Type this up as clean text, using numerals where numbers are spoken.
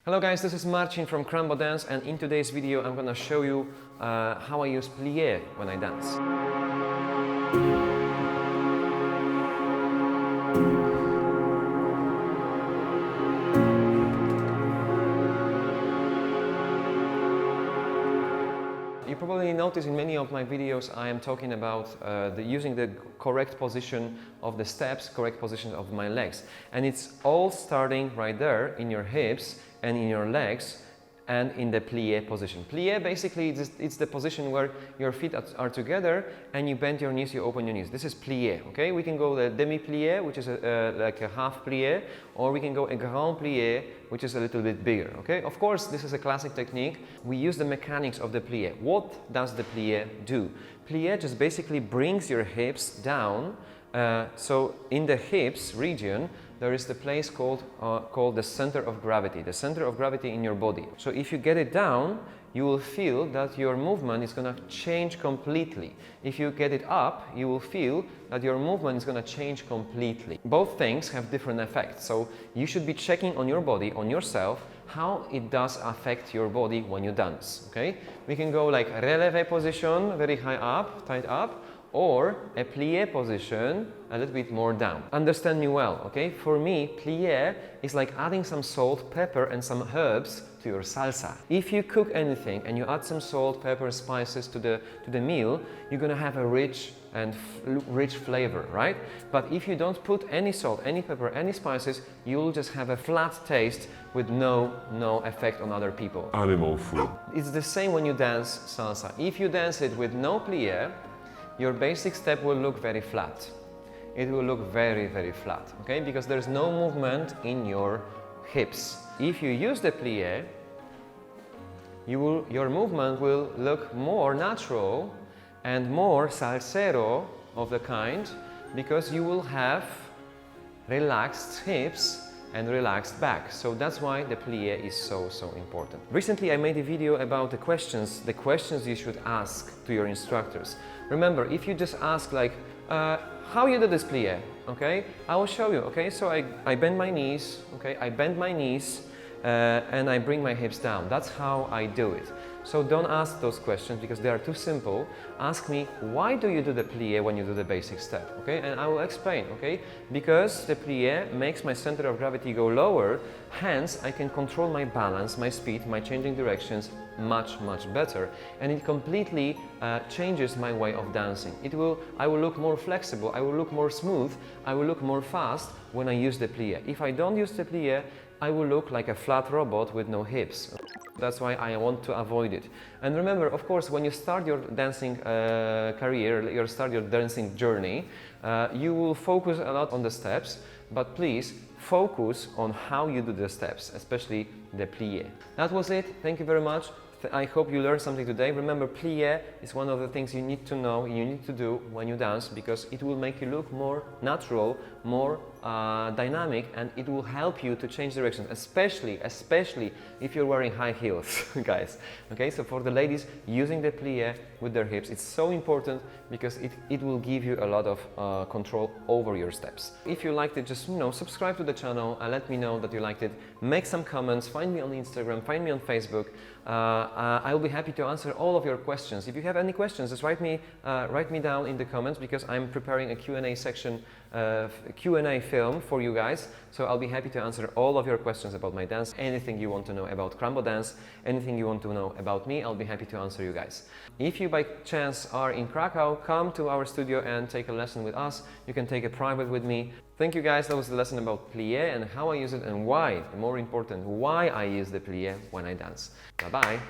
Hello guys, this is Marcin from Krambodance, and in today's video I'm gonna show you how I use plie when I dance. You probably notice in many of my videos I am talking about using the correct position of the steps, correct position of my legs. And it's all starting right there in your hips and in your legs and in the plie position. Plie basically it's the position where your feet are together and you bend your knees, you open your knees. This is plie, okay? We can go the demi-plie, which is like a half plie, or we can go a grand plie, which is a little bit bigger, okay? Of course, this is a classic technique. We use the mechanics of the plie. What does the plie do? Plie just basically brings your hips down. So in the hips region, there is the place called the center of gravity, the center of gravity in your body. So if you get it down, you will feel that your movement is going to change completely. If you get it up, you will feel that your movement is going to change completely. Both things have different effects, so you should be checking on your body, on yourself, how it does affect your body when you dance, okay? We can go like releve position, very high up, tight up, or a plie position a little bit more down. Understand me well, okay? For me, plie is like adding some salt, pepper and some herbs to your salsa. If you cook anything and you add some salt, pepper, spices to the meal, you're gonna have a rich flavor, right? But if you don't put any salt, any pepper, any spices, you'll just have a flat taste with no effect on other people. Animal food. It's the same when you dance salsa. If you dance it with no plie, your basic step will look very flat. It will look very, very flat, okay? Because there's no movement in your hips. If you use the plie, your movement will look more natural and more salsero of the kind, because you will have relaxed hips and relaxed back. So that's why the plie is so important. Recently I made a video about the questions you should ask to your instructors. Remember, if you just ask like, how you do this plie, okay? I will show you, okay? So I bend my knees, okay? I bend my knees and I bring my hips down. That's how I do it. So don't ask those questions because they are too simple. Ask me, why do you do the plie when you do the basic step, okay? And I will explain, okay? Because the plie makes my center of gravity go lower, hence I can control my balance, my speed, my changing directions much better. And it completely changes my way of dancing. I will look more flexible, I will look more smooth, I will look more fast when I use the plie. If I don't use the plie, I will look like a flat robot with no hips. That's why I want to avoid it. And remember, of course, when you start your dancing career, you start your dancing journey, you will focus a lot on the steps, but please focus on how you do the steps, especially the plie. That was it. Thank you very much. I hope you learned something today. Remember, plie is one of the things you need to know, you need to do when you dance, because it will make you look more natural, more dynamic, and it will help you to change direction, especially if you're wearing high heels, guys. Okay, so for the ladies, using the plie with their hips, it's so important because it will give you a lot of control over your steps. If you liked it, just subscribe to the channel and let me know that you liked it. Make some comments, find me on Instagram, find me on Facebook. I will be happy to answer all of your questions. If you have any questions, just write me down in the comments, because I'm preparing a Q&A section, Q&A film for you guys. So I'll be happy to answer all of your questions about my dance. Anything you want to know about Krambodance, anything you want to know about me, I'll be happy to answer you guys. If you by chance are in Kraków, come to our studio and take a lesson with us. You can take a private with me. Thank you guys. That was the lesson about plie and how I use it, and why, more important, why I use the plie when I dance. Bye bye.